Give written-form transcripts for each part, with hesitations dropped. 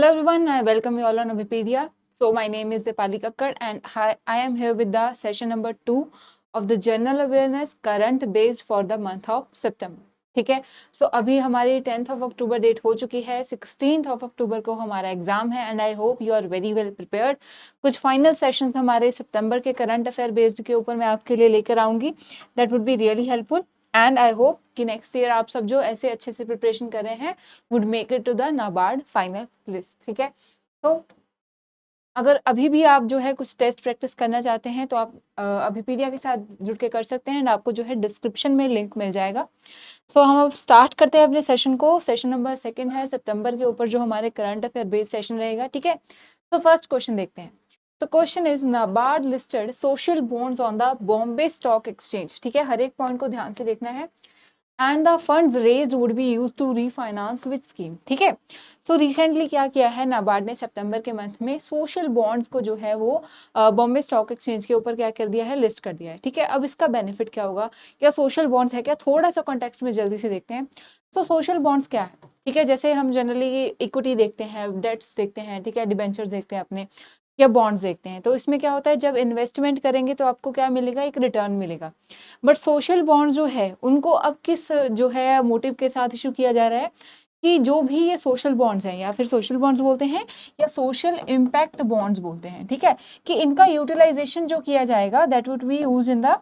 Hello everyone, I welcome you all on Wikipedia. So my name is Dipali Kakkad and I am here with the session number 2 of the General Awareness Current Based for the month of September. ठीक है, सो अभी हमारी 10th of October date हो चुकी है, 16th of October को हमारा exam है and I hope you are very well prepared. कुछ फाइनल सेशंस हमारे सितंबर के करंट अफेयर बेस्ड के ऊपर मैं आपके लिए लेकर आऊंगी. That would be really helpful and I hope कि नेक्स्ट ईयर आप सब जो ऐसे अच्छे से प्रिपरेशन कर रहे हैं would make it to the NABARD final list. ठीक है, तो अगर अभी भी आप जो है कुछ टेस्ट प्रैक्टिस करना चाहते हैं तो आप अभिपीडिया के साथ जुड़ के कर सकते हैं एंड आपको जो है डिस्क्रिप्शन में लिंक मिल जाएगा. सो हम अब स्टार्ट करते हैं अपने सेशन को. सेशन नंबर 2 है सितंबर के ऊपर जो हमारे करंट अफेयर बेस्ड सेशन रहेगा. ठीक है, तो फर्स्ट क्वेश्चन देखते हैं. तो question is NABARD listed social bonds on the Bombay stock exchange. ठीक है, हर एक पॉइंट को ध्यान से देखना है. And the funds raised would be used to refinance with scheme. ठीक है, सो रिसेंटली क्या किया है नाबार्ड ने सितंबर के मंथ में सोशल बॉन्ड्स को जो है वो बॉम्बे स्टॉक एक्सचेंज के ऊपर क्या कर दिया है, लिस्ट कर दिया है. ठीक है, अब इसका बेनिफिट क्या होगा, क्या सोशल बॉन्ड्स है क्या, थोड़ा सा कॉन्टेक्स्ट में जल्दी से देखते हैं. सो सोशल बॉन्ड्स क्या है. ठीक है, जैसे हम जनरली इक्विटी देखते हैं, डेट्स देखते हैं, ठीक है, डिबेंचर्स देखते हैं अपने, या बॉन्ड्स देखते हैं, तो इसमें क्या होता है जब इन्वेस्टमेंट करेंगे तो आपको क्या मिलेगा, एक रिटर्न मिलेगा. बट सोशल बॉन्ड्स जो है उनको अब किस जो है मोटिव के साथ इशू किया जा रहा है कि जो भी ये सोशल बॉन्ड्स हैं या फिर सोशल बॉन्ड्स बोलते हैं या सोशल इम्पैक्ट बॉन्ड्स बोलते हैं. ठीक है, कि इनका यूटिलाइजेशन जो किया जाएगा that would be use in the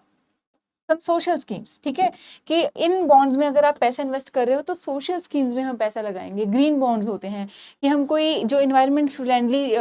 sub social schemes. ठीक है, कि इन बॉन्ड्स में अगर आप पैसा इन्वेस्ट कर रहे हो तो सोशल स्कीम्स में हम पैसा लगाएंगे. ग्रीन बॉन्ड्स होते हैं कि हम कोई जो इन्वायरमेंट फ्रेंडली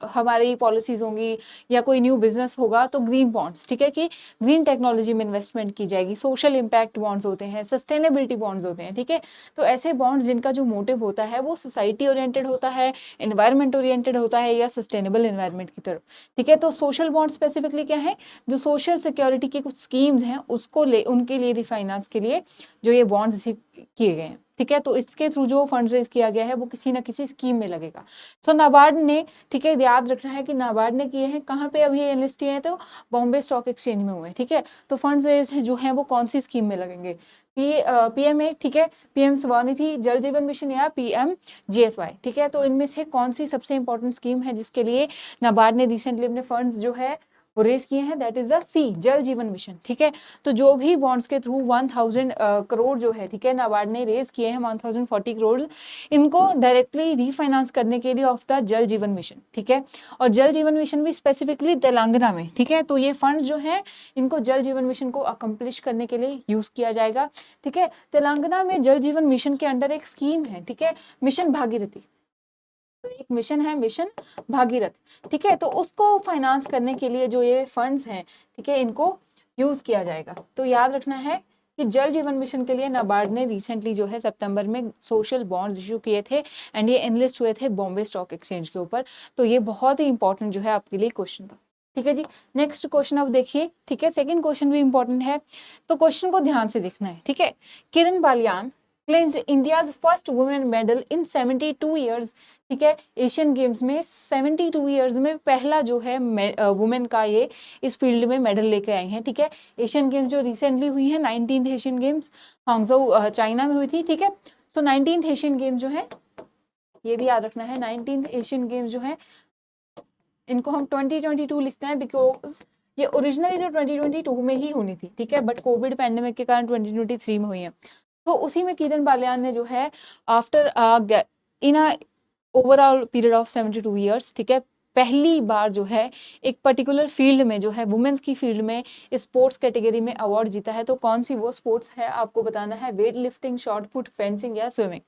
हमारी पॉलिसीज होंगी या कोई न्यू बिजनेस होगा तो ग्रीन बॉन्ड्स. ठीक है, कि ग्रीन टेक्नोलॉजी में इन्वेस्टमेंट की जाएगी. सोशल इम्पैक्ट बॉन्ड्स होते हैं, सस्टेनेबिलिटी बॉन्ड्स होते हैं. ठीक है, तो ऐसे बॉन्ड्स जिनका जो मोटिव होता है वो सोसाइटी ओरिएंटेड होता है, इन्वायरमेंट ओरिएंटेड होता है या सस्टेनेबल इन्वायरमेंट की तरफ. ठीक है, तो सोशल बॉन्ड स्पेसिफिकली क्या है, जो सोशल सिक्योरिटी की कुछ स्कीम्स हैं उसको ले उनके लिए रिफाइनेंस के लिए जो ये बॉन्ड्स किए गए हैं. ठीक है, तो इसके थ्रू जो फंड रेज किया गया है वो किसी ना किसी स्कीम में लगेगा. सो नाबार्ड ने, ठीक है, याद रखना है कि नाबार्ड ने किए हैं कहाँ पे, अभी इन्वेस्ट किए हैं तो बॉम्बे स्टॉक एक्सचेंज में हुए हैं. ठीक है, तो फंड रेज जो है वो कौन सी स्कीम में लगेंगे, पीएमए, ठीक है, पीएम स्वनिधि, जल जीवन मिशन या पीएम जीएसवाई. ठीक है, तो इनमें से कौन सी सबसे इंपॉर्टेंट स्कीम है जिसके लिए नाबार्ड ने रिसेंटली अपने फंड्स जो है वो रेस किए हैं, दैट इज द सी, जल जीवन मिशन. ठीक है, तो जो भी बॉन्ड्स के थ्रू 1000 करोड़ जो है, ठीक है, नाबार्ड ने रेज किए हैं 1040 करोड़, इनको डायरेक्टली रीफाइनेंस करने के लिए ऑफ द जल जीवन मिशन. ठीक है, और जल जीवन मिशन भी स्पेसिफिकली तेलंगाना में. ठीक है, तो ये फंड्स जो है इनको जल जीवन मिशन को अकम्प्लिश करने के लिए यूज किया जाएगा. ठीक है, तेलंगाना में जल जीवन मिशन के अंडर एक स्कीम है, ठीक है, मिशन भागीरथी. तो एक मिशन है, मिशन भागीरथ. ठीक है, तो उसको फाइनेंस करने के लिए जो ये फंड्स हैं, ठीक है, इनको यूज किया जाएगा. तो याद रखना है कि जल जीवन मिशन के लिए नाबार्ड ने रिसेंटली जो है सितंबर में सोशल बॉन्ड्स इशू किए थे एंड ये इनलिस्ट हुए थे बॉम्बे स्टॉक एक्सचेंज के ऊपर. तो ये बहुत ही इंपॉर्टेंट जो है आपके लिए क्वेश्चन था. ठीक है जी, नेक्स्ट क्वेश्चन अब देखिए. ठीक है, सेकंड क्वेश्चन भी इंपॉर्टेंट है, तो क्वेश्चन को ध्यान से देखना है. ठीक है, Kiran Baliyan claims India's first women medal in 72 years. ठीक है, एशियन गेम्स में 72 ईयर्स में पहला जो है वुमेन का ये इस फील्ड में मेडल लेके आई हैं. ठीक है, एशियन गेम्स जो रिसेंटली हुई है 19th एशियन गेम्स हांगझो चाइना में हुई थी. ठीक है, सो 19th एशियन गेम्स जो है ये भी याद रखना है, 19th एशियन गेम्स जो है इनको हम 2022 लिखते हैं बिकॉज ये ओरिजिनली जो 2022 में ही होनी थी. ठीक है, बट कोविड पैंडेमिक के कारण 2023 में हुई है. तो उसी में किरण बालियान ने जो है after in overall period of 72 years, ठीक है, पहली बार जो है एक पर्टिकुलर फील्ड में जो है वुमेन्स की फील्ड में स्पोर्ट्स कैटेगरी में अवार्ड जीता है. तो कौन सी वो स्पोर्ट्स है आपको बताना है, weight lifting, short put, fencing या स्विमिंग.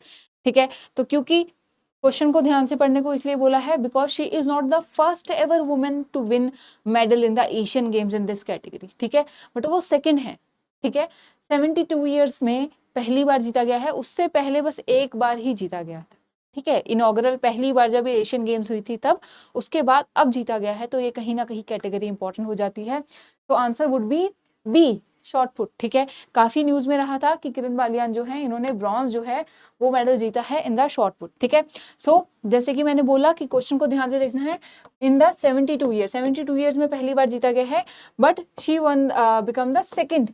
ठीक है, तो क्योंकि क्वेश्चन को ध्यान से पढ़ने को इसलिए बोला है because she is not the first ever women to win medal in the Asian Games in this category. ठीक है, बट वो सेकंड है. ठीक है, 72 ईयर्स में पहली बार जीता गया है, उससे पहले बस एक बार ही जीता गया था. ठीक है, इनॉग्रल पहली बार जब एशियन गेम्स हुई थी तब, उसके बाद अब जीता गया है. तो ये कहीं ना कहीं कैटेगरी इंपॉर्टेंट हो जाती है. तो answer would be B, shot put. ठीक है, काफी न्यूज में रहा था कि किरण बालियान जो है इन्होंने ब्रॉन्ज जो है वो मेडल जीता है इन द शॉर्ट पुट. ठीक है, सो जैसे कि मैंने बोला कि क्वेश्चन को ध्यान से देखना है, इन द 72 ईयर्स में पहली बार जीता गया है, but she won become the second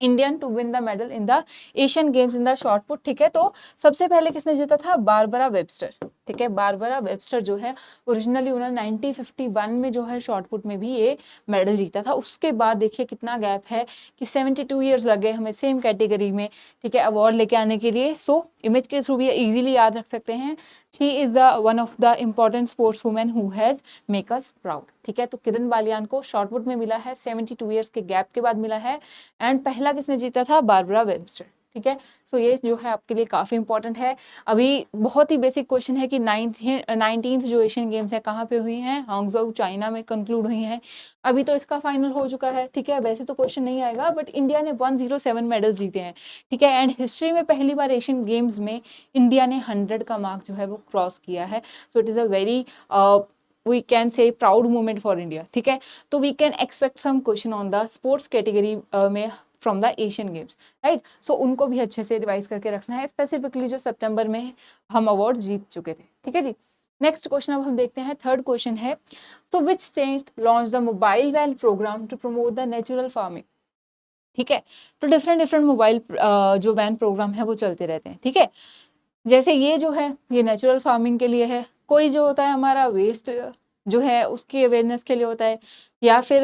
Indian to win the medal in the Asian Games in the shot put. ठीक है, तो सबसे पहले किसने जीता था? Barbara Webster. ठीक है, बारबरा वेबस्टर जो है ओरिजिनली उन्होंने 1951 में जो है शॉर्ट पुट में भी ये मेडल जीता था। उसके बाद देखिए कितना गैप है कि 72 ईयर्स लग गए हमें सेम कैटेगरी में, ठीक है, अवार्ड लेके आने के लिए। सो इमेज के थ्रू भी इजीली याद रख सकते हैं, she is the one of the important sports women who has make us proud. ठीक है, तो किरण बालियान को शॉर्ट पुट में मिला है, 72 ईयर्स के गैप के बाद मिला है। एंड पहला किसने जीता था? Barbara Webster. ठीक है, सो ये जो है आपके लिए काफी इंपॉर्टेंट है। अभी बहुत ही बेसिक क्वेश्चन है कि 19th जो एशियन गेम्स है कहाँ पे हुई हैं? हांगझोउ चाइना में कंक्लूड हुई हैं। अभी तो इसका फाइनल हो चुका है। ठीक है, वैसे तो क्वेश्चन नहीं आएगा, बट इंडिया ने 107 मेडल जीते हैं। ठीक है, एंड हिस्ट्री में पहली बार एशियन गेम्स में इंडिया ने 100 का मार्क जो है वो क्रॉस किया है। So it is a very we can say proud moment for India. ठीक है, तो we can expect some question on the sports category में from the Asian games, right. So उनको भी अच्छे से रिवाइज करके रखना है, स्पेसिफिकली जो सितंबर में हम अवार्ड जीत चुके थे। ठीक है जी, नेक्स्ट क्वेश्चन अब हम देखते हैं, थर्ड क्वेश्चन है, so which state launch the mobile van program to promote the natural farming. ठीक है, तो डिफरेंट मोबाइल जो वैन प्रोग्राम है वो चलते रहते हैं। ठीक है, जैसे ये जो है ये नेचुरल फार्मिंग के लिए है, कोई जो होता है हमारा वेस्ट जो है उसकी अवेयरनेस के लिए होता है, या फिर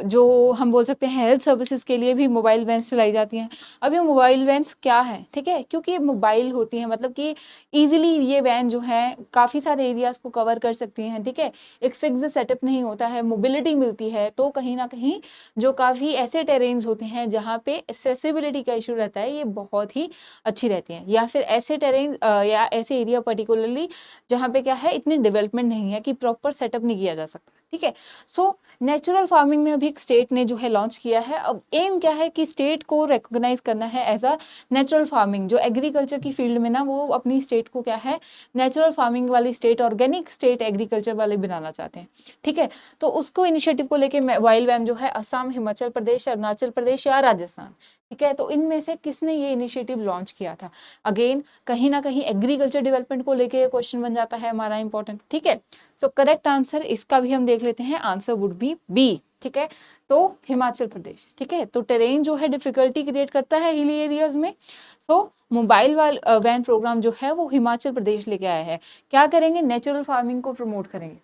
जो हम बोल सकते हैं हेल्थ सर्विसेज के लिए भी मोबाइल वैन्स चलाई जाती हैं। अब ये मोबाइल वैन्स क्या है? ठीक है, क्योंकि ये मोबाइल होती हैं, मतलब कि इजीली ये वैन जो है काफ़ी सारे एरियाज को कवर कर सकती हैं। ठीक है, एक फिक्स सेटअप नहीं होता है, मोबिलिटी मिलती है, तो कहीं ना कहीं जो काफ़ी ऐसे टेरेन्स होते हैं जहाँ पे एक्सेसिबिलिटी का इशू रहता है, ये बहुत ही अच्छी रहती हैं। या फिर ऐसे टेरेन या ऐसे एरिया पर्टिकुलरली जहाँ पे क्या है इतनी डेवलपमेंट नहीं है कि प्रॉपर सेटअप नहीं किया जा सकता। ठीक है, सो नेचुरल फार्मिंग में अभी एक स्टेट ने जो है लॉन्च किया है। अब एम क्या है कि स्टेट को रिकॉग्नाइज करना है एज अ नेचुरल फार्मिंग, जो एग्रीकल्चर की फील्ड में ना वो अपनी स्टेट को क्या है नेचुरल फार्मिंग वाली स्टेट, ऑर्गेनिक स्टेट एग्रीकल्चर वाले बनाना चाहते हैं। ठीक है, तो उसको इनिशिएटिव को लेके वाइल्ड वैम जो है असम, हिमाचल प्रदेश, अरुणाचल प्रदेश या राजस्थान, ठीक है, तो इनमें से किसने ये इनिशिएटिव लॉन्च किया था? अगेन कहीं ना कहीं एग्रीकल्चर डेवलपमेंट को लेके क्वेश्चन बन जाता है हमारा इंपॉर्टेंट। ठीक है, सो करेक्ट आंसर इसका भी हम देख लेते हैं, आंसर वुड बी बी। ठीक है, तो हिमाचल प्रदेश। ठीक है, तो टेरेन जो है डिफिकल्टी क्रिएट करता है हिली एरियाज में। सो मोबाइल वैन प्रोग्राम जो है वो हिमाचल प्रदेश लेके आया है। क्या करेंगे? नेचुरल फार्मिंग को प्रमोट करेंगे।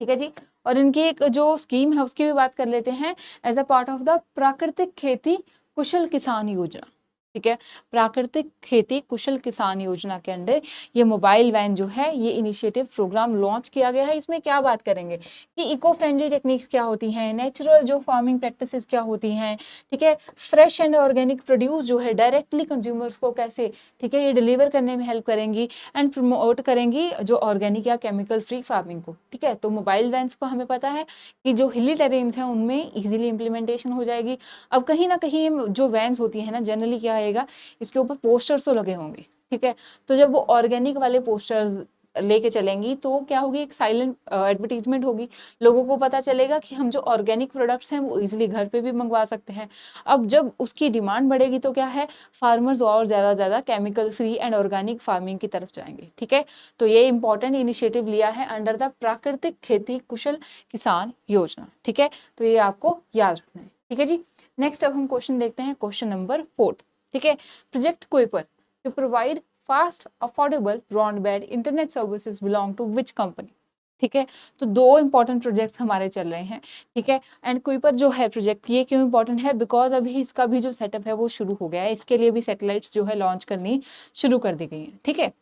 ठीक है जी, और इनकी एक जो स्कीम है उसकी भी बात कर लेते हैं, as a part of the प्राकृतिक खेती कुशल किसान योजना। ठीक है, प्राकृतिक खेती कुशल किसान योजना के अंडर ये मोबाइल वैन जो है ये इनिशिएटिव प्रोग्राम लॉन्च किया गया है। इसमें क्या बात करेंगे कि इको फ्रेंडली टेक्निक्स क्या होती हैं, नेचुरल जो फार्मिंग प्रैक्टिसेस क्या होती हैं, ठीक है, फ्रेश एंड ऑर्गेनिक प्रोड्यूस जो है डायरेक्टली कंज्यूमर्स को कैसे, ठीक है, ये डिलीवर करने में हेल्प करेंगी एंड प्रमोट करेंगी जो ऑर्गेनिक या केमिकल फ्री फार्मिंग को। ठीक है, तो मोबाइल वैन्स को हमें पता है कि जो हिली टेरेन्स हैं उनमें इजीली इंप्लीमेंटेशन हो जाएगी। अब कहीं ना कहीं जो वैन्स होती है ना जनरली क्या आएगा, इसके ऊपर पोस्टर्स तो लगे होंगे। ठीक है, तो जब वो ऑर्गेनिक वाले पोस्टर्स लेके चलेंगी तो क्या होगी, एक साइलेंट एडवर्टीजमेंट होगी, लोगों को पता चलेगा कि हम जो ऑर्गेनिक प्रोडक्ट्स हैं वो इजीली घर पे भी मंगवा सकते हैं। अब जब उसकी डिमांड बढ़ेगी तो क्या है, फार्मर्स और ज़्यादा chemical free and organic farming की तरफ जाएंगे। ठीक है, तो ये इंपॉर्टेंट इनिशिएटिव लिया है अंडर द प्राकृतिक खेती कुशल किसान योजना। ठीक है, तो ये आपको याद रखना है। ठीक है जी, नेक्स्ट अब हम क्वेश्चन देखते हैं, क्वेश्चन नंबर 4। ठीक है, project Kuiper to provide fast affordable broadband internet services belong to which company. ठीक है, तो दो इंपॉर्टेंट प्रोजेक्ट्स हमारे चल रहे हैं। ठीक है, एंड कुइपर जो है प्रोजेक्ट ये क्यों इंपॉर्टेंट है, बिकॉज अभी इसका भी जो सेटअप है वो शुरू हो गया है, इसके लिए भी सैटेलाइट्स जो है लॉन्च करनी शुरू कर दी गई है। ठीक है,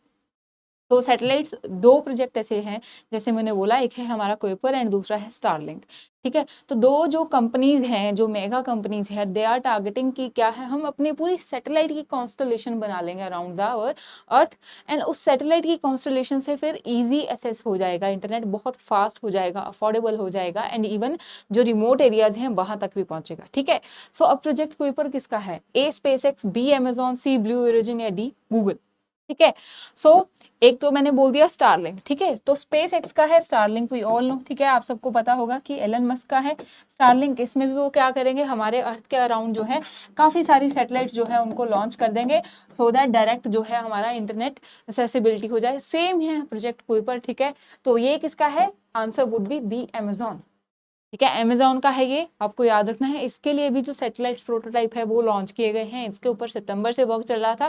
तो सैटेलाइट्स दो प्रोजेक्ट ऐसे हैं, जैसे मैंने बोला, एक है हमारा कुइपर एंड दूसरा है स्टारलिंक। ठीक है, तो दो जो कंपनीज हैं, जो मेगा कंपनीज हैं, दे आर टारगेटिंग की क्या है, हम अपनी पूरी सैटेलाइट की कॉन्स्टलेशन बना लेंगे अराउंड द अर्थ, एंड उस सैटेलाइट की कॉन्स्टलेशन से फिर इजी एक्सेस हो जाएगा, इंटरनेट बहुत फास्ट हो जाएगा, अफोर्डेबल हो जाएगा, एंड इवन जो रिमोट एरियाज हैं वहां तक भी पहुंचेगा। ठीक है, सो अब प्रोजेक्ट कुइपर किसका है? ए स्पेसएक्स, बी अमेजॉन, सी ब्लू ओरिजिन या डी गूगल। ठीक है, सो एक तो मैंने बोल दिया स्टारलिंक। ठीक है, तो स्पेस एक्स का है, स्टारलिंक वी ऑल नो। ठीक है, आप सबको पता होगा कि एलन मस्क का है स्टारलिंक। इसमें भी वो क्या करेंगे, हमारे अर्थ के अराउंड जो है काफी सारी सैटेलाइट्स जो है उनको लॉन्च कर देंगे, सो दैट डायरेक्ट जो है हमारा इंटरनेट एक्सेसिबिलिटी हो जाए। सेम है प्रोजेक्ट कुइपर। ठीक है, तो ये किसका है? Answer would B Amazon. ठीक है, अमेजोन का है ये, आपको याद रखना है। इसके लिए भी जो सैटेलाइट प्रोटोटाइप है वो लॉन्च किए गए हैं, इसके ऊपर सितंबर से वर्क चल रहा था,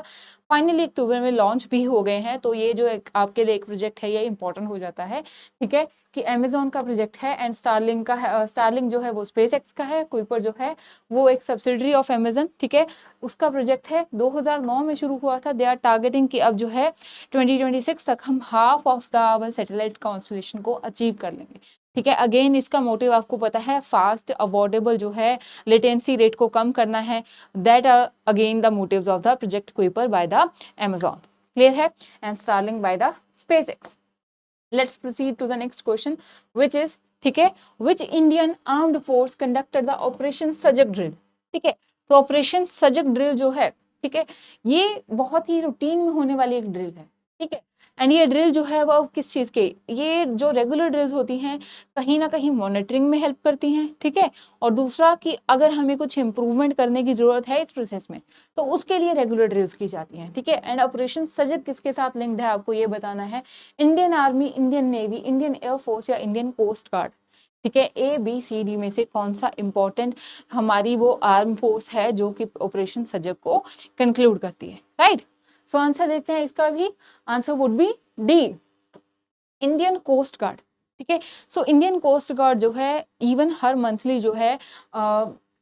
फाइनली अक्टूबर में लॉन्च भी हो गए हैं। तो ये जो आपके लिए एक प्रोजेक्ट है ये इंपॉर्टेंट हो जाता है, ठीक है, कि अमेजोन का प्रोजेक्ट है एंड स्टारलिंक का है। स्टारलिंक जो है वो स्पेस एक्स का है, कुइपर जो है वो एक सब्सिडरी ऑफ अमेजन, ठीक है, उसका प्रोजेक्ट है, 2009 में शुरू हुआ था। दे आर टारगेटिंग कि अब जो है 2026 तक हम half of the satellite constellation को अचीव कर लेंगे, ठीक है। अगेन इसका मोटिव आपको पता है, फास्ट अवॉर्डेबल जो है लेटेंसी रेट को कम करना है। That are again the motives of the project Kuiper by the Amazon, clear है, and Starlink by the SpaceX. Let's proceed to the next question which is, ठीक है, which Indian armed force conducted the operation Sajag drill, ठीक है। तो operation Sajag drill जो है, ठीक है, ये बहुत ही रूटीन में होने वाली एक ड्रिल है, ठीक है। एंड ये ड्रिल जो है वो किस चीज़ के, ये जो रेगुलर ड्रिल्स होती हैं कहीं ना कहीं मॉनिटरिंग में हेल्प करती हैं, ठीक है। और दूसरा कि अगर हमें कुछ इंप्रूवमेंट करने की जरूरत है इस प्रोसेस में तो उसके लिए रेगुलर ड्रिल्स की जाती हैं, ठीक है। एंड ऑपरेशन सजग किसके साथ लिंक्ड है आपको ये बताना है, Indian army, Indian navy, Indian air force या इंडियन कोस्ट गार्ड, ठीक है। ABCD में से कौन सा इंपॉर्टेंट हमारी वो आर्म फोर्स है जो कि ऑपरेशन सजग को कंक्लूड करती है, राइट। सो आंसर देखते हैं इसका भी, answer would be D, Indian coast Guard, ठीक है। सो इंडियन कोस्ट गार्ड जो है इवन हर मंथली जो है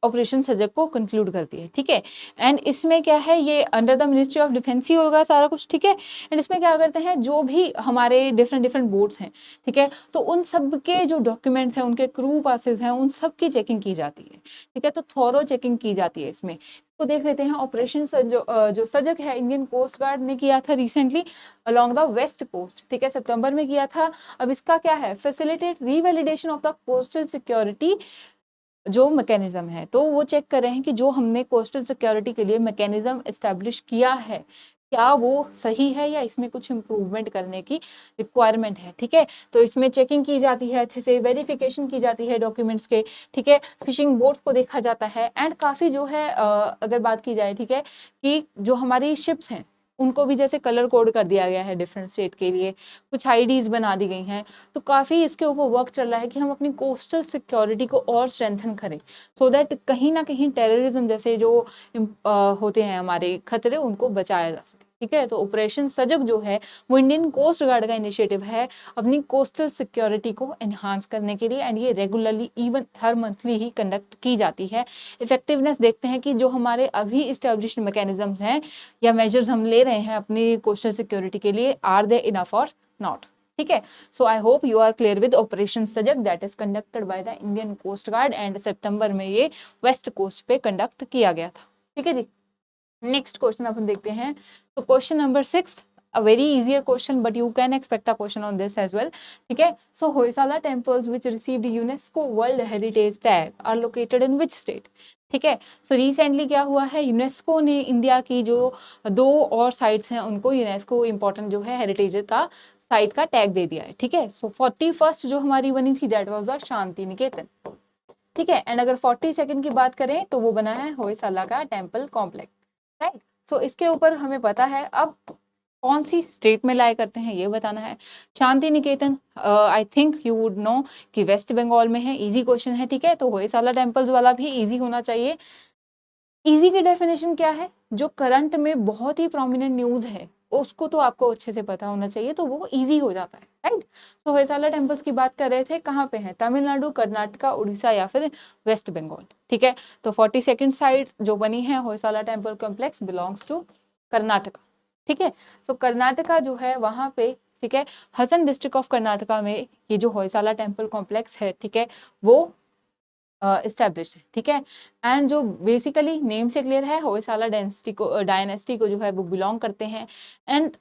ऑपरेशन सजग को कंक्लूड करती है, ठीक है। एंड इसमें क्या है, ये under the ministry of defence ही होगा सारा कुछ, ठीक है। एंड इसमें क्या करते हैं, जो भी हमारे डिफरेंट बोर्ड्स हैं, ठीक है, तो उन सब के जो डॉक्यूमेंट्स हैं, उनके क्रू पासेस हैं, उन सब की चेकिंग की जाती है, ठीक है। तो थॉरो चेकिंग की जाती है इसमें। इसको देख लेते हैं, ऑपरेशन जो सजग है इंडियन कोस्ट गार्ड ने किया था recently along the west coast, ठीक है, सितंबर में किया था। अब इसका क्या है, facilitate revalidation of the coastal security जो मैकेनिज्म है, तो वो चेक कर रहे हैं कि जो हमने कोस्टल सिक्योरिटी के लिए मैकेनिज्म एस्टेब्लिश किया है क्या वो सही है या इसमें कुछ इम्प्रूवमेंट करने की रिक्वायरमेंट है, ठीक है। तो इसमें चेकिंग की जाती है, अच्छे से वेरिफिकेशन की जाती है डॉक्यूमेंट्स के, ठीक है। फिशिंग बोट्स को देखा जाता है एंड काफ़ी जो है अगर बात की जाए, ठीक है, कि जो हमारी शिप्स हैं उनको भी जैसे कलर कोड कर दिया गया है डिफरेंट स्टेट के लिए, कुछ आईडीज बना दी गई हैं। तो काफ़ी इसके ऊपर वर्क चल रहा है कि हम अपनी कोस्टल सिक्योरिटी को और स्ट्रेंथन करें सो दैट कहीं ना कहीं टेररिज्म जैसे जो होते हैं हमारे खतरे उनको बचाया जा सके, ठीक है। तो ऑपरेशन सजग जो है वो इंडियन कोस्ट गार्ड का इनिशिएटिव है अपनी कोस्टल सिक्योरिटी को एनहांस करने के लिए एंड ये रेगुलरली इवन हर मंथली ही कंडक्ट की जाती है। इफेक्टिवनेस देखते हैं कि जो हमारे अभी इस्टेब्लिश्ड मैकेनिज्म्स हैं या मेजर्स हम ले रहे हैं अपनी कोस्टल सिक्योरिटी के लिए, are they enough or not, ठीक है। So I hope you are clear with operation Sajag that is conducted by the Indian coast guard and सितंबर में ये वेस्ट कोस्ट पे कंडक्ट किया गया था, ठीक है जी। नेक्स्ट क्वेश्चन अपन देखते हैं, तो question number 6, a very easier question but you can expect a question on this as well, ठीक है। so Hoysala temples which received UNESCO World Heritage tag are located in which state, ठीक है। so recently क्या हुआ है, UNESCO ने India की जो 2 और साइट्स हैं उनको यूनेस्को इंपॉर्टेंट जो है हेरिटेज का साइट का टैग दे दिया है, ठीक है। सो 41st जो हमारी बनी थी दैट वाज शांति निकेतन, ठीक है। एंड अगर 42nd की बात करें तो वो बना है होयसाला का टेम्पल कॉम्प्लेक्स, राइट। सो इसके ऊपर हमें पता है, अब कौन सी स्टेट में लाई करते हैं ये बताना है। Shantiniketan I think you would know कि वेस्ट बंगाल में है, इजी क्वेश्चन है, ठीक है। तो होयसाला टेम्पल्स वाला भी इजी होना चाहिए। इजी की डेफिनेशन क्या है, जो करंट में बहुत ही प्रोमिनेंट न्यूज है उसको तो आपको अच्छे से पता होना चाहिए, तो वो इजी हो जाता है, राइट। तो होयसाला टेम्पल्स की बात कर रहे थे, कहाँ पे हैं, तमिलनाडु, कर्नाटका, उड़ीसा या फिर वेस्ट बंगाल, ठीक है। तो 42nd साइट जो बनी है Hoysala temple complex belongs to Karnataka, ठीक है। सो कर्नाटका जो है वहां पे, ठीक है, हसन डिस्ट्रिक्ट ऑफ कर्नाटका में ये जो होयसाला टेम्पल कॉम्प्लेक्स है, ठीक है, वो एस्टेब्लिश्ड है, ठीक है। एंड जो बेसिकली नेम से क्लियर है, होयसाला डायनेस्टी को जो है वो बिलोंग करते हैं। एंड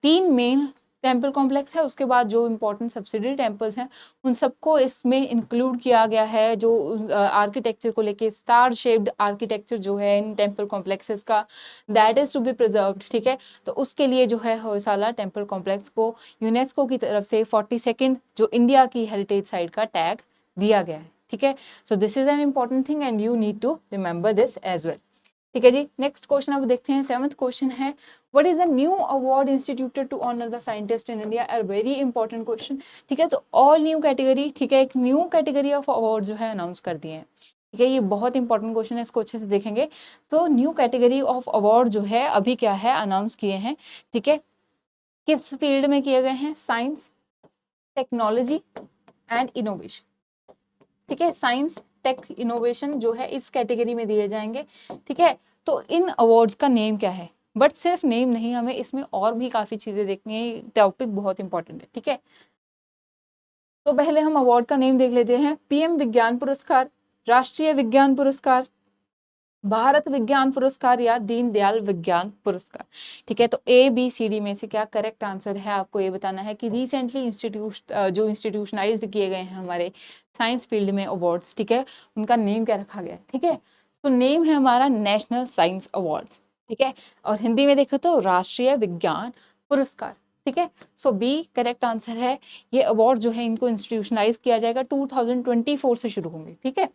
3 मेन टेम्पल कॉम्प्लेक्स है, उसके बाद जो इम्पोर्टेंट सब्सिडरी टेम्पल्स हैं उन सबको इसमें इंक्लूड किया गया है। जो आर्किटेक्चर को लेके स्टार शेप्ड आर्किटेक्चर जो है इन टेम्पल कॉम्प्लेक्सेस का, that is to be preserved, ठीक है। तो उसके लिए जो है होयसाला टेम्पल कॉम्प्लेक्स को यूनेस्को की तरफ से 42nd जो इंडिया की हेरिटेज साइट का टैग दिया गया है, ठीक है। So this is an important thing and you need to remember this as well, ठीक है जी। नेक्स्ट क्वेश्चन अब देखते हैं, 7th क्वेश्चन है, what is the new award instituted to honour the scientist in India? A very important question. ठीक है, तो all new category, ठीक है, एक न्यू कैटेगरी ऑफ अवार्ड जो है अनाउंस कर दिए हैं। ठीक है, ये बहुत इंपॉर्टेंट क्वेश्चन है, इसको अच्छे से देखेंगे। So new category of award जो है अभी क्या है, अनाउंस किए हैं। ठीक है, किस फील्ड में किए गए हैं? Science, technology and innovation. ठीक है, साइंस, टेक, इनोवेशन जो है इस कैटेगरी में दिए जाएंगे। ठीक है, तो इन अवार्ड्स का नेम क्या है? बट सिर्फ नेम नहीं, हमें इसमें और भी काफी चीजें देखनी है, टॉपिक बहुत इंपॉर्टेंट है। ठीक है, तो पहले हम अवार्ड का नेम देख लेते हैं। पीएम विज्ञान पुरस्कार, राष्ट्रीय विज्ञान पुरस्कार, भारत विज्ञान पुरस्कार या दीनदयाल विज्ञान पुरस्कार। ठीक है, तो ABCD में से क्या करेक्ट आंसर है, आपको ये बताना है कि रिसेंटली जो इंस्टीट्यूशनाइज्ड किए गए हैं हमारे साइंस फील्ड में अवार्ड्स, ठीक है, उनका नेम क्या रखा गया है। ठीक है, तो नेम है हमारा नेशनल साइंस अवार्ड्स। ठीक है, और हिंदी में देखो तो राष्ट्रीय विज्ञान पुरस्कार। ठीक है, सो बी करेक्ट आंसर है। ये अवार्ड जो है इनको इंस्टीट्यूशनाइज किया जाएगा, 2024 से शुरू होंगे। ठीक है,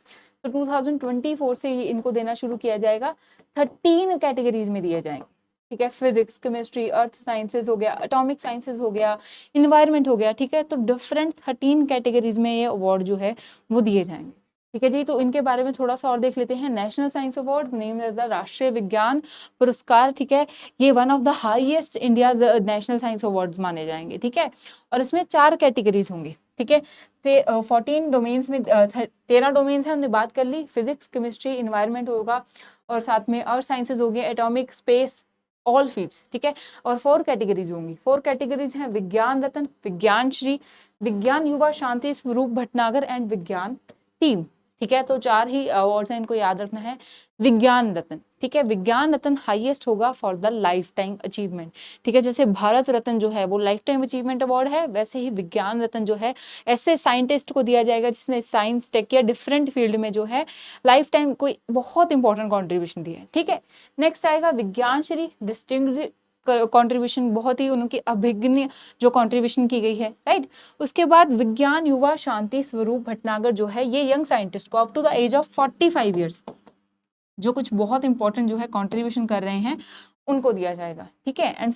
तो 2024 से ही इनको देना शुरू किया जाएगा। 13 कैटेगरीज में दिए जाएंगे। ठीक है, फिजिक्स, केमिस्ट्री, अर्थ साइंसेज हो गया, एटॉमिक साइंसेज हो गया, इन्वायरमेंट हो गया। ठीक है, तो डिफरेंट 13 कैटेगरीज में ये अवार्ड जो है वो दिए जाएंगे। ठीक है जी, तो इनके बारे में थोड़ा सा और देख लेते हैं। National science award name as the Rashtriya Vigyan Puraskar. ठीक है, ये one of the highest India national science award माने जाएंगे। ठीक है, और इसमें 4 कैटेगरीज होंगी। ठीक है, 14 डोमेन्स में 13 डोमेन्स है, हमने बात कर ली। फिजिक्स, केमिस्ट्री, इन्वायरमेंट होगा, और साथ में अर्थ साइंसेज हो गए, एटॉमिक, स्पेस, ऑल फील्ड्स। ठीक है, और 4 कैटेगरीज होंगी। 4 कैटेगरीज हैं विज्ञान रत्न, विज्ञान श्री, विज्ञान युवा शांति स्वरूप भटनागर एंड विज्ञान टीम। ठीक है, तो 4 ही अवार्ड्स हैं, इनको याद रखना है। विज्ञान रत्न, ठीक है, विज्ञान रत्न हाईएस्ट होगा for the life time achievement. ठीक है, जैसे भारत रत्न जो है वो लाइफ टाइम अचीवमेंट अवार्ड है, वैसे ही विज्ञान रत्न जो है ऐसे साइंटिस्ट को दिया जाएगा जिसने साइंस, टेक या डिफरेंट फील्ड में जो है लाइफ टाइम कोई बहुत इंपॉर्टेंट कॉन्ट्रीब्यूशन दिया है। ठीक है, नेक्स्ट आएगा विज्ञान श्री, डिस्टिंग्विश्ड कंट्रीब्यूशन, बहुत ही उनकी अभिज्ञ जो कंट्रीब्यूशन की गई है। राइट, उसके बाद विज्ञान युवा शांति स्वरूप भटनागर जो है ये यंग साइंटिस्ट को up to the age of 45 years जो कुछ बहुत इंपॉर्टेंट जो है कंट्रीब्यूशन कर रहे हैं उनको दिया जाएगा। ठीक है, एंड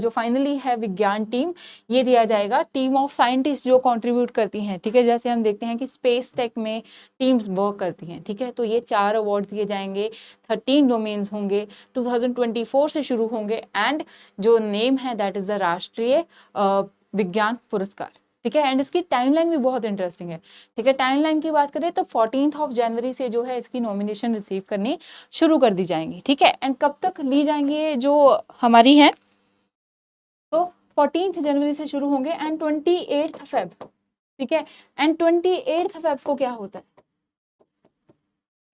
जो फाइनली है विज्ञान टीम, ये दिया जाएगा टीम ऑफ साइंटिस्ट जो कंट्रीब्यूट करती हैं। ठीक है, जैसे हम देखते हैं कि स्पेस टेक में टीम्स वर्क करती हैं। ठीक है, तो ये 4 अवार्ड दिए जाएंगे, 13 डोमेन्स होंगे, 2024 से शुरू होंगे, एंड जो नेम है that is the Rashtriya Vigyan Puraskar. ठीक है, एंड इसकी टाइमलाइन भी बहुत इंटरेस्टिंग है। ठीक है, टाइमलाइन की बात करें तो 14 जनवरी से जो है इसकी नॉमिनेशन रिसीव करनी शुरू कर दी जाएंगी। ठीक है, एंड कब तक ली जाएंगी ये जो हमारी है, तो 14 जनवरी से शुरू होंगे एंड 28 फेब। ठीक है, एंड 28 फेब को क्या होता है?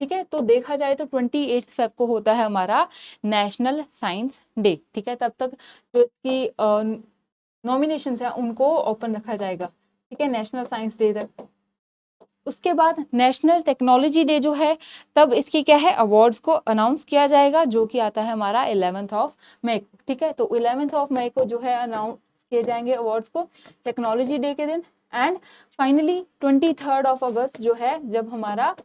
ठीक है, तो देखा जाए तो 28 फेब को होता है हमारा नेशनल साइंस डे। ठीक है, तब तक जो इसकी नॉमिनेशंस है उनको ओपन रखा जाएगा। ठीक है, नेशनल साइंस डे तक। उसके बाद नेशनल टेक्नोलॉजी डे जो है तब इसकी क्या है, अवार्ड्स को अनाउंस किया जाएगा, जो कि आता है हमारा 11 मई। ठीक है, तो 11 मई को जो है अनाउंस किए जाएंगे अवार्ड्स को टेक्नोलॉजी डे के दिन। एंड फाइनली 23 अगस्त जो है जब हमारा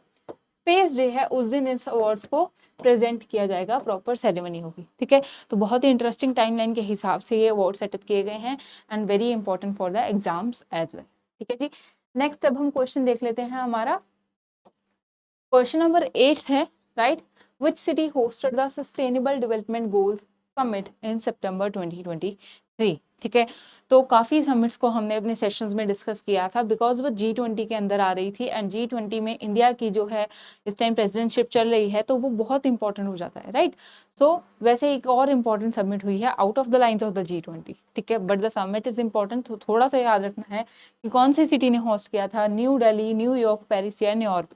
स्पेस डे है, उस दिन इस अवार्ड्स को प्रेजेंट किया जाएगा, प्रॉपर सेरेमनी होगी। ठीक है, तो बहुत ही इंटरेस्टिंग टाइमलाइन के हिसाब से ये अवार्ड सेटअप किए गए हैं and very important for the exams as well. ठीक है जी, नेक्स्ट अब हम क्वेश्चन देख लेते हैं। हमारा क्वेश्चन नंबर 8 है, right, which city hosted the sustainable development goals summit in September 2023। ठीक है, तो काफ़ी समिट्स को हमने अपने सेशंस में डिस्कस किया था बिकॉज वो G20 के अंदर आ रही थी, एंड G20 में इंडिया की जो है इस टाइम प्रेसिडेंटशिप चल रही है, तो वो बहुत इंपॉर्टेंट हो जाता है। राइट, सो वैसे एक और इम्पॉर्टेंट समिट हुई है out of the lines of the G20। ठीक है, but the summit is important, तो थोड़ा सा याद रखना है कि कौन सी सिटी ने होस्ट किया था, न्यू दिल्ली, न्यूयॉर्क, पेरिस या न्यूयॉर्क।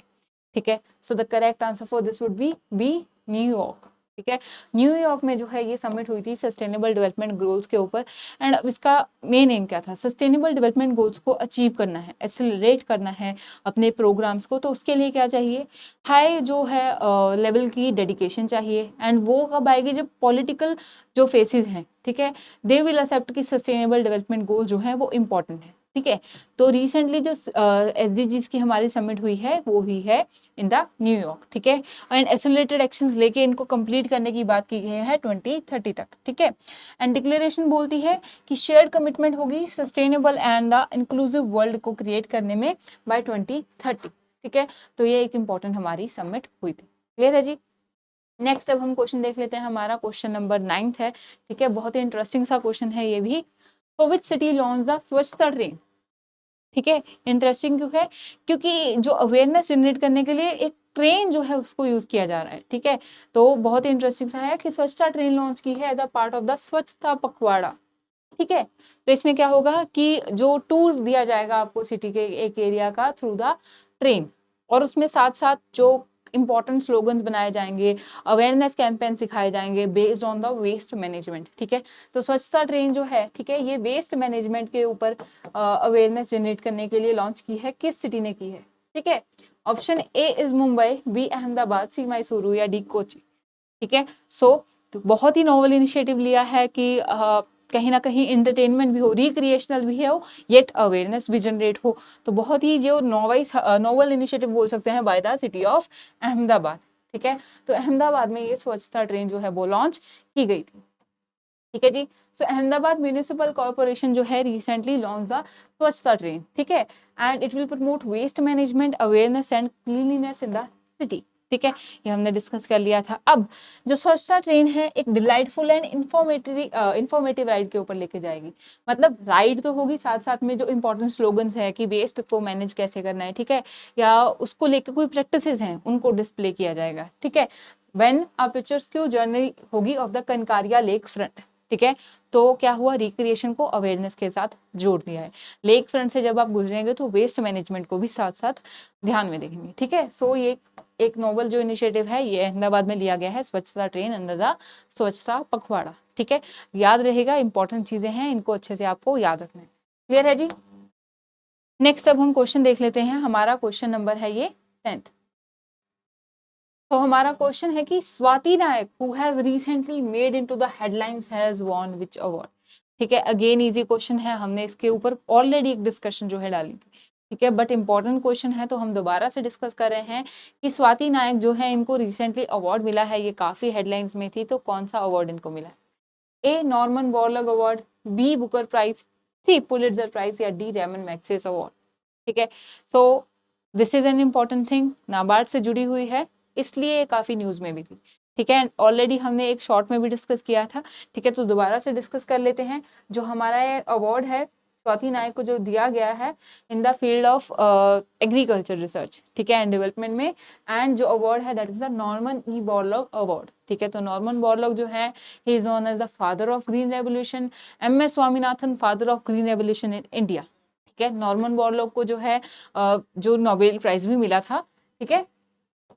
ठीक है, so the correct answer for this would be New York. ठीक है, न्यूयॉर्क में जो है ये समिट हुई थी सस्टेनेबल डेवलपमेंट गोल्स के ऊपर, एंड अब इसका मेन एम क्या था, सस्टेनेबल डेवलपमेंट गोल्स को अचीव करना है, एक्सेलरेट करना है अपने प्रोग्राम्स को। तो उसके लिए क्या चाहिए, हाई जो है लेवल की डेडिकेशन चाहिए, एंड वो कब आएगी, जब पॉलिटिकल जो फेसेस हैं, ठीक है, दे विल एक्सेप्ट कि सस्टेनेबल डेवलपमेंट गोल जो है वो इंपॉर्टेंट है। ठीक है। तो रिसेंटली जो SDGs की हमारी समिट हुई है वो हुई है इन द न्यूयॉर्क, ठीक है। एंड एक्सेलरेटेड एक्शंस लेके इनको कंप्लीट करने की बात की गई है 2030 तक, ठीक है। एंड डिक्लेरेशन बोलती है कि शेयर्ड कमिटमेंट होगी sustainable and the inclusive world को क्रिएट करने में बाय 2030, ठीक है। तो ये एक इंपॉर्टेंट हमारी समिट हुई थी। क्लियर है जी। नेक्स्ट अब हम क्वेश्चन देख लेते हैं, हमारा क्वेश्चन नंबर 9 है, ठीक है। बहुत ही इंटरेस्टिंग सा क्वेश्चन है ये भी। तो which city launch the Swachhata train, ठीक है। इंटरेस्टिंग क्यों है, क्योंकि जो अवेयरनेस जनरेट करने के लिए एक ट्रेन जो है उसको यूज किया जा रहा है, ठीक है। तो बहुत ही इंटरेस्टिंग सा है कि स्वच्छता ट्रेन लॉन्च की है as a part of the Swachhta Pakhwada, ठीक है। तो इसमें क्या होगा कि जो टूर दिया जाएगा आपको सिटी के एक एरिया का थ्रू द ट्रेन, और उसमें साथ साथ जो इंपॉर्टेंट स्लोगन्स बनाए जाएंगे, अवेयरनेस कैंपेन सिखाए जाएंगे based on the waste management, ठीक है। तो स्वच्छता ट्रेन जो है, ठीक है, ये वेस्ट मैनेजमेंट के ऊपर अवेयरनेस जनरेट करने के लिए लॉन्च की है। किस सिटी ने की है, ठीक है। Option A is Mumbai, B Ahmedabad, C Mysuru या डी कोची, ठीक है। सो तो बहुत ही नोवेल इनिशिएटिव लिया है कि कहीं ना कहीं इंटरटेनमेंट भी हो, रिक्रिएशनल भी हो, येट अवेयरनेस भी जनरेट हो। तो बहुत ही जो नोवेल इनिशिएटिव बोल सकते हैं by the city of Ahmedabad, ठीक है। तो अहमदाबाद में ये स्वच्छता ट्रेन जो है वो लॉन्च की गई थी, ठीक है जी। सो अहमदाबाद म्यूनिसिपल कॉर्पोरेशन जो है recently launch the Swachhata train, ठीक है। And it will promote waste management awareness and cleanliness in the city, ठीक है। ये हमने डिस्कस कर लिया था। अब जो स्वच्छता ट्रेन है एक डिलाइटफुल एंड इंफॉर्मेटिव राइड के ऊपर लेके जाएगी। मतलब राइड तो होगी, साथ साथ में जो इंपॉर्टेंट स्लोगन्स है कि वेस्ट को मैनेज कैसे करना है, ठीक है, या उसको लेके कोई प्रैक्टिसेस हैं उनको डिस्प्ले किया जाएगा, ठीक है। When a pictures Q journey होगी ऑफ द कनकारिया लेक फ्रंट, ठीक है। तो क्या हुआ, रिक्रिएशन को अवेयरनेस के साथ जोड़ दिया है। लेक फ्रंट से जब आप गुजरेंगे तो वेस्ट मैनेजमेंट को भी साथ साथ ध्यान में देखेंगे, ठीक है। सो ये एक नोबल जो इनिशिएटिव है ये अहमदाबाद में लिया गया है, स्वच्छता train under the Swachhta Pakhwada, ठीक है। याद रहेगा, इंपॉर्टेंट चीजें हैं, इनको अच्छे से आपको याद रखना है। क्लियर है जी। नेक्स्ट अब हम क्वेश्चन देख लेते हैं, हमारा क्वेश्चन नंबर है ये 10th। तो हमारा क्वेश्चन है कि Swati Nayak who has recently made into the headlines has won which award, ठीक है। अगेन इजी क्वेश्चन है, हमने इसके ऊपर ऑलरेडी एक डिस्कशन जो है डाली थी, ठीक है। बट इंपॉर्टेंट क्वेश्चन है तो हम दोबारा से डिस्कस कर रहे हैं कि स्वाति नायक जो है इनको रिसेंटली अवार्ड मिला है, ये काफी हेडलाइंस में थी। तो कौन सा अवार्ड इनको मिला है? A Norman Borlaug award, B Booker prize, C Pulitzer prize या डी रेमन मैग्सेसे अवार्ड, ठीक है। So this is an important thing, NABARD से जुड़ी हुई है, इसलिए काफी न्यूज में भी थी, ठीक है। ऑलरेडी हमने एक शॉर्ट में भी डिस्कस किया था, ठीक है। तो दोबारा से डिस्कस कर लेते हैं। जो हमारा ये अवार्ड है स्वाति नायक को जो दिया गया है in the field of agriculture research, ठीक है, एंड डेवलपमेंट में। एंड जो अवार्ड है that is the Norman E Borlaug award, ठीक है। तो नॉर्मन बोरलॉग जो है he is known as the father of green revolution. MS Swaminathan father of green revolution in India, ठीक है। नॉर्मन बोरलॉग को जो है जो नोबेल प्राइज भी मिला था, ठीक है।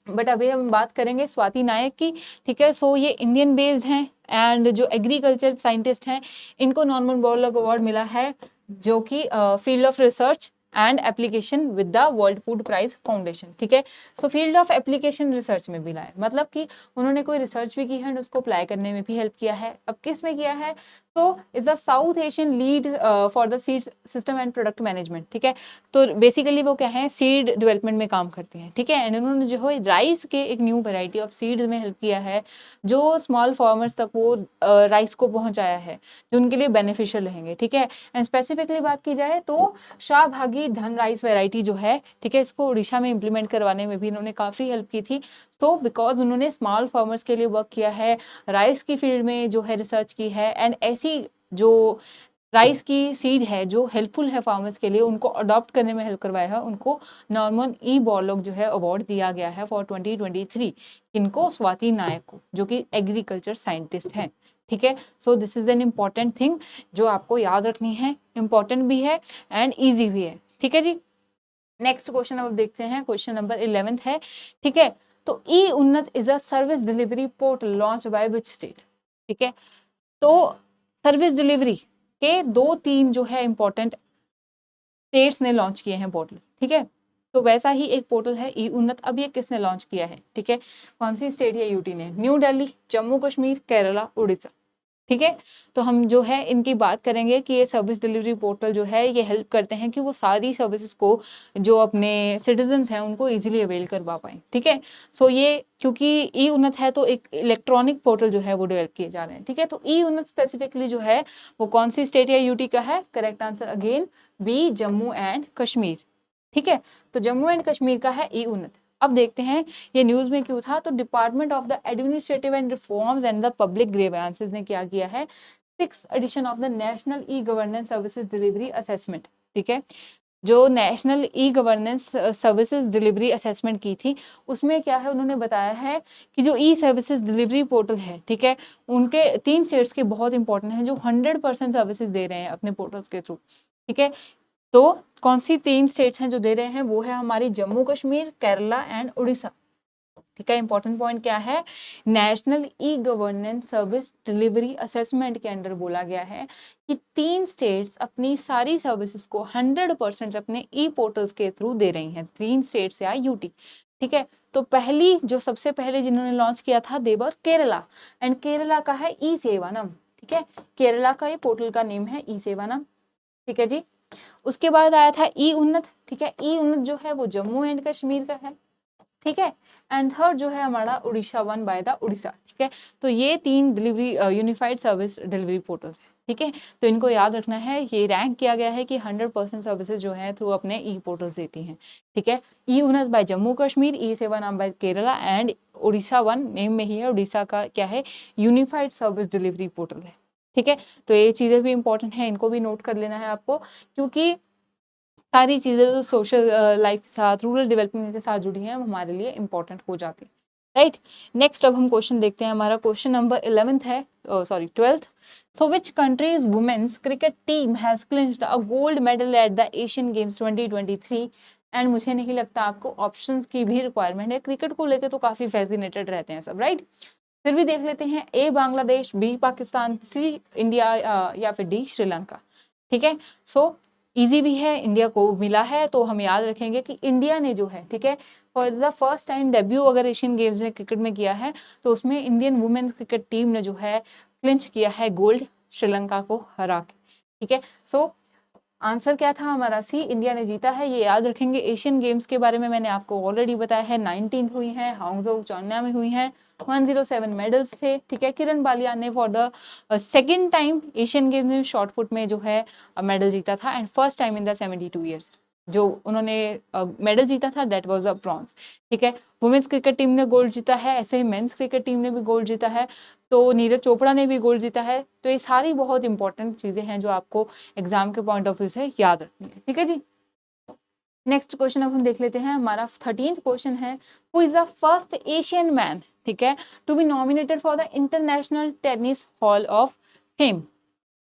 बट अभी हम बात करेंगे स्वाति नायक की, ठीक है। सो ये इंडियन बेस्ड हैं एंड जो एग्रीकल्चर साइंटिस्ट हैं इनको नॉर्मन बोरलॉग अवार्ड मिला है, जो कि field of research and application with the world food prize foundation, ठीक है। So field of application research में भी लाए, मतलब कि उन्होंने कोई रिसर्च भी की है एंड उसको अप्लाई करने में भी हेल्प किया है। अब किस में किया है? तो is a south Asian lead for the seed system and product management, ठीक है। तो बेसिकली वो क्या है, सीड डेवलपमेंट में काम करते हैं, ठीक है। एंड उन्होंने जो है राइस के एक न्यू वेराइटी ऑफ सीड्स में हेल्प किया है, जो स्मॉल फार्मर्स तक वो राइस को पहुंचाया है, जो उनके लिए बेनिफिशियल रहेंगे, ठीक है। एंड स्पेसिफिकली बात की जाए तो शाहभागी धन राइस वेराइटी जो है, ठीक है, इसको उड़ीसा में इंप्लीमेंट करवाने में भी इन्होंने काफी हेल्प की थी। तो बिकॉज उन्होंने स्मॉल फार्मर्स के लिए वर्क किया है, राइस की फील्ड में जो है रिसर्च की है, एंड ऐसी जो राइस की सीड है जो हेल्पफुल है फार्मर्स के लिए, उनको अडॉप्ट करने में हेल्प करवाया है, उनको नॉर्मन ई बोरलॉग जो है अवार्ड दिया गया है फॉर 2023। इनको स्वाति नायक को, जो कि एग्रीकल्चर साइंटिस्ट हैं, ठीक है। So this is an important thing जो आपको याद रखनी है, इंपॉर्टेंट भी है एंड ईजी भी है, ठीक है जी। नेक्स्ट क्वेश्चन अब देखते हैं, क्वेश्चन नंबर 11 है, ठीक है। तो ई उन्नत is a service delivery portal launch by which state, ठीक है। तो सर्विस डिलीवरी के 2-3 जो है इंपॉर्टेंट स्टेट्स ने लॉन्च किए हैं पोर्टल, ठीक है। तो वैसा ही एक पोर्टल है ई उन्नत, अब ये किसने लॉन्च किया है, ठीक है। कौन सी स्टेट या यूटी ने? न्यू दिल्ली, जम्मू कश्मीर, केरला, उड़ीसा, ठीक है। तो हम जो है इनकी बात करेंगे कि ये सर्विस डिलीवरी पोर्टल जो है ये हेल्प करते हैं कि वो सारी सर्विसेज को जो अपने सिटीजन्स हैं उनको इजीली अवेल करवा पाएं। ठीक है। सो ये क्योंकि ई उन्नत है तो एक इलेक्ट्रॉनिक पोर्टल जो है वो डेवलप किए जा रहे हैं। ठीक है। तो ई उन्नत स्पेसिफिकली जो है वो कौन सी स्टेट या यूटी का है? Correct answer again B, Jammu and Kashmir. ठीक है। तो जम्मू एंड कश्मीर का है ई उन्नत। अब देखते हैं ये न्यूज में क्यों था। तो department of the administrative and reforms and the public grievances ने क्या किया है? 6th edition of the national E governance services delivery assessment. ठीक है। जो national E governance services delivery assessment की थी उसमें क्या है उन्होंने बताया है कि जो ई सर्विसेज डिलीवरी पोर्टल है, ठीक है, उनके 3 स्टेट्स के बहुत इंपॉर्टेंट हैं जो 100% सर्विसेज दे रहे हैं अपने पोर्टल्स के थ्रू। ठीक है। तो कौन सी 3 स्टेट्स हैं जो दे रहे हैं? वो है हमारी जम्मू कश्मीर, केरला एंड उड़ीसा। ठीक है। इंपॉर्टेंट पॉइंट क्या है? National E governance service delivery assessment के अंडर बोला गया है कि 3 स्टेट्स अपनी सारी सर्विसेज को 100% अपने ई पोर्टल्स के थ्रू दे रही हैं। 3 स्टेट्स या यूटी। ठीक है। तो पहली जो सबसे पहले जिन्होंने लॉन्च किया था देवर केरला, एंड केरला का है ई सेवानम। ठीक है। केरला का ये पोर्टल का नेम है ई सेवानम। ठीक है जी। उसके बाद आया था ई उन्नत। ठीक है। ई उन्नत जो है वो जम्मू एंड कश्मीर का है। ठीक है। एंड थर्ड जो है हमारा Orissa one by the Orissa. ठीक है। तो ये 3 delivery unified service delivery portals है। ठीक है। तो इनको याद रखना है। ये रैंक किया गया है कि 100% सर्विसेज जो है थ्रू अपने ई पोर्टल्स देती हैं। ठीक है। ई उन्नत बाय जम्मू कश्मीर, ई सेवा नाम by Kerala and Odisha one name में ही है। उड़ीसा का क्या है? यूनिफाइड सर्विस डिलीवरी पोर्टल है। ठीक है। तो ये चीजें भी इंपॉर्टेंट है, इनको भी नोट कर लेना है आपको, क्योंकि सारी चीजें जो सोशल लाइफ के साथ, रूरल डेवलपमेंट के साथ जुड़ी हैं, वो हमारे लिए इंपॉर्टेंट हो जाती है। राइट। नेक्स्ट अब हम क्वेश्चन देखते हैं। हमारा क्वेश्चन नंबर 11th है, sorry 12th। So which countries women's cricket team has clinched a gold medal at the Asian games 2023? And मुझे नहीं लगता आपको ऑप्शंस की भी रिक्वायरमेंट है, क्रिकेट को लेकर तो काफी फैसिनेटेड रहते हैं सब। राइट। फिर भी देख लेते हैं। ए बांग्लादेश, बी पाकिस्तान, सी इंडिया या फिर डी श्रीलंका। ठीक है। सो इजी भी है, इंडिया को मिला है, तो हम याद रखेंगे कि इंडिया ने जो है, ठीक है, for the first time debut अगर एशियन गेम्स में क्रिकेट में किया है तो उसमें इंडियन वुमेन्स क्रिकेट टीम ने जो है क्लिंच किया है गोल्ड श्रीलंका को हरा के। ठीक है। सो आंसर क्या था हमारा? सी, इंडिया ने जीता है। ये याद रखेंगे। एशियन गेम्स के बारे में मैंने आपको ऑलरेडी बताया है। 19th हुई है, हांगझो चाइना में हुई है। 107 मेडल्स थे। ठीक है। किरण बालियान ने for the second time Asian games में शॉर्ट पुट में जो है मेडल जीता था, and first time in the 72 years जो उन्होंने मेडल जीता था, दैट वाज अ ब्रॉन्ज। ठीक है। वुमेन्स क्रिकेट टीम ने गोल्ड जीता है, ऐसे ही मेंस क्रिकेट टीम ने भी गोल्ड जीता है, तो नीरज चोपड़ा ने भी गोल्ड जीता है। तो ये सारी बहुत इंपॉर्टेंट चीजें हैं जो आपको एग्जाम के पॉइंट ऑफ व्यू से याद रखनी है। ठीक है जी। नेक्स्ट क्वेश्चन अब हम देख लेते हैं। हमारा 13th क्वेश्चन है, who is the first Asian man, ठीक है, to be nominated for the international tennis hall of fame?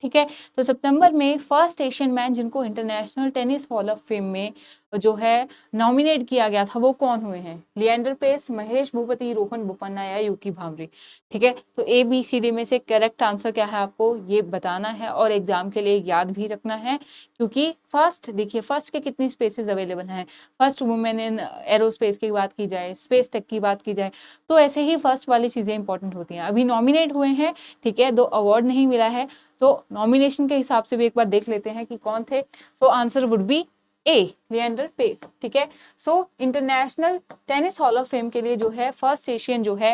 ठीक है। तो सितंबर में फर्स्ट एशियन मैन जिनको international tennis hall of fame में जो है नॉमिनेट किया गया था वो कौन हुए हैं? लिएंडर पेस, महेश भूपति, रोहन बोपन्ना या यूकी भांभरी? ठीक है। तो ए बी सी डी में से करेक्ट आंसर क्या है आपको ये बताना है और एग्जाम के लिए याद भी रखना है, क्योंकि फर्स्ट देखिए, फर्स्ट के कितनी स्पेसेस अवेलेबल हैं। फर्स्ट वुमेन इन एरोस्पेस की बात की जाए, स्पेस टेक की बात की जाए, तो ऐसे ही फर्स्ट वाली चीजें इंपॉर्टेंट होती हैं। अभी नॉमिनेट हुए हैं, ठीक है, 2 अवार्ड नहीं मिला है, तो नॉमिनेशन के हिसाब से भी एक बार देख लेते हैं कि कौन थे। So answer would be A, Leander Paes. ठीक है। So international tennis hall of fame के लिए जो है फर्स्ट एशियन जो है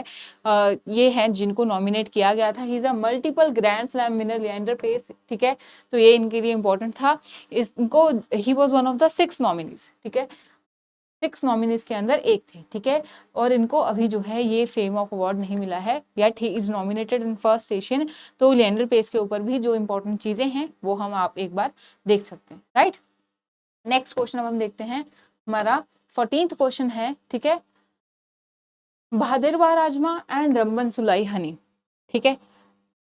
ये हैं जिनको नॉमिनेट किया गया था। He is a multiple grand slam winner Leander Paes. ठीक है। तो ये इनके लिए इंपॉर्टेंट था। इसको he was one of the 6 nominees. ठीक है। 6 नॉमिनीज के अंदर एक थे। ठीक है। और इनको अभी जो है ये फेम ऑफ अवार्ड नहीं मिला है, yet he is nominated in first Asian. तो लिएंडर पेस के ऊपर भी जो इंपॉर्टेंट चीजें हैं वो हम आप एक बार देख सकते हैं। राइट। नेक्स्ट क्वेश्चन अब हम देखते हैं। हमारा 14th क्वेश्चन है, ठीक है, भादरवा राजमा एंड रंबन सुलाई हनी, ठीक है,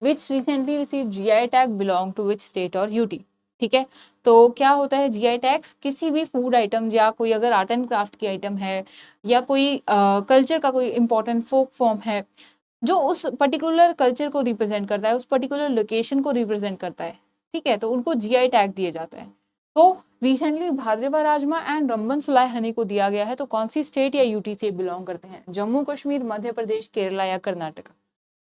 which recently receive GI tag belong to which state or UT? ठीक है। तो क्या होता है जीआई टैग्स? किसी भी फूड आइटम या कोई अगर आर्ट एंड क्राफ्ट की आइटम है या कोई कल्चर का कोई इंपॉर्टेंट फोक फॉर्म है जो उस पर्टिकुलर कल्चर को रिप्रेजेंट करता है, उस पर्टिकुलर लोकेशन को रिप्रेजेंट करता है, ठीक है, तो उनको जीआई टैग दिए जाता है। तो रिसेंटली भादरवा राजमा एंड रंबन सुलाई हनी को दिया गया है, तो कौन सी स्टेट या यूटी से बिलोंग करते हैं? जम्मू कश्मीर, मध्य प्रदेश, केरला या कर्नाटक?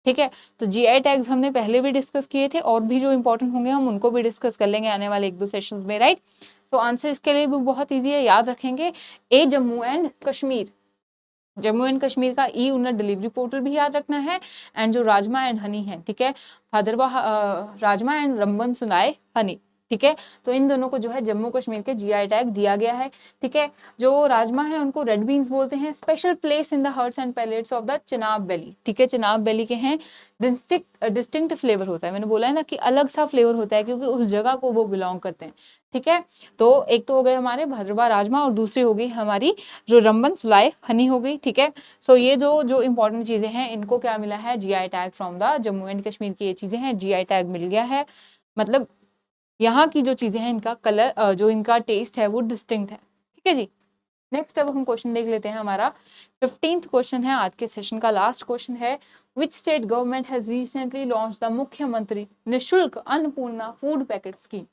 ठीक है। तो जीआई टैग्स हमने पहले भी डिस्कस किए थे, और भी जो इंपॉर्टेंट होंगे हम उनको भी डिस्कस कर लेंगे आने वाले 1-2 सेशंस में, राइट। सो आंसर इसके लिए भी बहुत ईजी है, याद रखेंगे ए जम्मू एंड कश्मीर। जम्मू एंड कश्मीर का ई उन्नत डिलीवरी पोर्टल भी याद रखना है, एंड जो राजमा एंड हनी है, ठीक है, भादरवा राजमा एंड रंबन सुनाए हनी, ठीक है। तो इन दोनों को जो है जम्मू कश्मीर के जीआई टैग दिया गया है, ठीक है। जो राजमा है उनको रेड बीन्स बोलते हैं, special place in the hearts and palates of the Chenab valley, ठीक है। चिनाब वैली के हैं, डिस्टिंक्ट फ्लेवर होता है, मैंने बोला है ना कि अलग सा फ्लेवर होता है क्योंकि उस जगह को वो बिलोंग करते हैं, ठीक है। तो एक तो हो गए हमारे भद्रवा राजमा, और दूसरी हो गई हमारी जो रंबन सुलाए हनी हो गई, ठीक है। सो ये जो इंपॉर्टेंट चीजें हैं इनको क्या मिला है, GI tag from the Jammu and Kashmir की ये चीजें हैं, जीआई टैग मिल गया है। मतलब यहाँ की जो चीजें हैं इनका कलर, जो इनका टेस्ट है वो डिस्टिंक्ट है, ठीक है जी। नेक्स्ट अब हम क्वेश्चन देख लेते हैं, हमारा 15th क्वेश्चन है आज के सेशन का, लास्ट क्वेश्चन है, which state government has recently launch the मुख्यमंत्री निशुल्क अन्नपूर्णा फूड पैकेट स्कीम।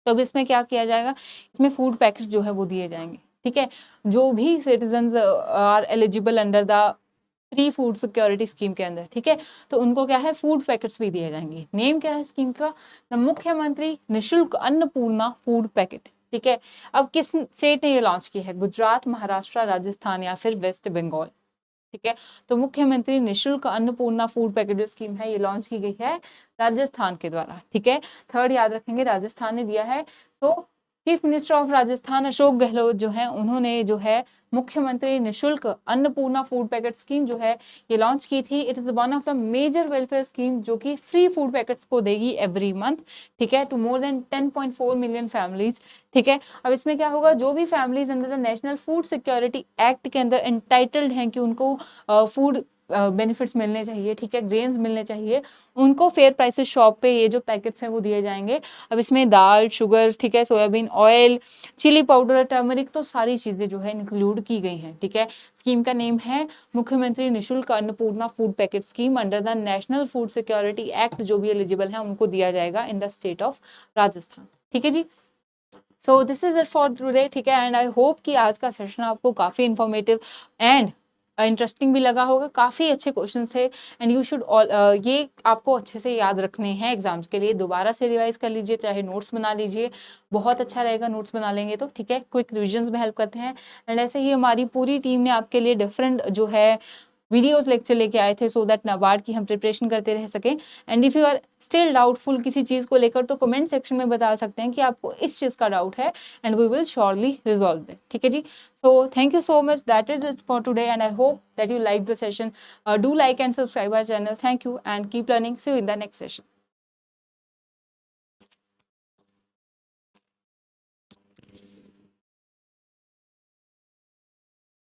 तो अब इसमें क्या किया जाएगा, इसमें फूड पैकेट्स जो है वो दिए जाएंगे, ठीक है। जो भी citizen are eligible under the free food security scheme के अंदर, ठीक है, तो उनको क्या है फूड पैकेट्स भी दिए जाएंगे। नेम क्या है स्कीम का, द मुख्यमंत्री निशुल्क अन्नपूर्णा फूड पैकेट, ठीक है। अब किस स्टेट ने ये लॉन्च की है, गुजरात, महाराष्ट्र, राजस्थान या फिर वेस्ट बंगाल, ठीक है। तो मुख्यमंत्री निशुल्क अन्नपूर्णा फूड पैकेट जो स्कीम है ये लॉन्च की गई है राजस्थान के द्वारा, ठीक है। थर्ड याद रखेंगे, राजस्थान ने दिया है। सो chief minister of Rajasthan Ashok Gehlot जो है उन्होंने जो है मुख्यमंत्री निशुल्क अन्नपूर्णा फूड पैकेट स्कीम जो है ये लॉन्च की थी। It is one of the major welfare scheme जो कि फ्री फूड पैकेट्स को देगी एवरी मंथ, ठीक है, to more than 10.4 million families, ठीक है। अब इसमें क्या होगा, जो भी families under the national food security act के अंदर एंटाइटल्ड हैं कि उनको फूड बेनिफिट्स मिलने चाहिए, ठीक है, ग्रेन्स मिलने चाहिए, उनको फेयर प्राइसेस शॉप पे ये जो पैकेट्स हैं वो दिए जाएंगे। अब इसमें दाल, शुगर, ठीक है, soybean oil, chilli powder, turmeric, तो सारी चीजें जो है इंक्लूड की गई हैं, ठीक है। स्कीम का नेम है मुख्यमंत्री निशुल्क Annapurna food packet scheme under the national food security act. जो भी एलिजिबल है उनको दिया जाएगा in the state of Rajasthan, ठीक है जी। So this is it for today, ठीक है, एंड आई होप कि आज का सेशन आपको काफी इंफॉर्मेटिव एंड इंटरेस्टिंग भी लगा होगा। काफ़ी अच्छे क्वेश्चंस थे, एंड यू शुड ऑल ये आपको अच्छे से याद रखने हैं एग्जाम्स के लिए। दोबारा से रिवाइज कर लीजिए, चाहे नोट्स बना लीजिए, बहुत अच्छा रहेगा नोट्स बना लेंगे तो, ठीक है। क्विक रिविजन्स में हेल्प करते हैं, एंड ऐसे ही हमारी पूरी टीम ने आपके लिए डिफरेंट जो है वीडियोस लेक्चर लेके आए थे, सो दैट नाबार्ड की हम प्रिपरेशन करते रह सकें। And if you are still doubtful किसी चीज़ को लेकर तो कमेंट सेक्शन में बता सकते हैं कि आपको इस चीज़ का डाउट है, and we will surely resolve it, ठीक है जी। So thank you so much, that is it for today, and I hope that you like the session. Do like and subscribe our channel. Thank you and keep learning. See you in the next session.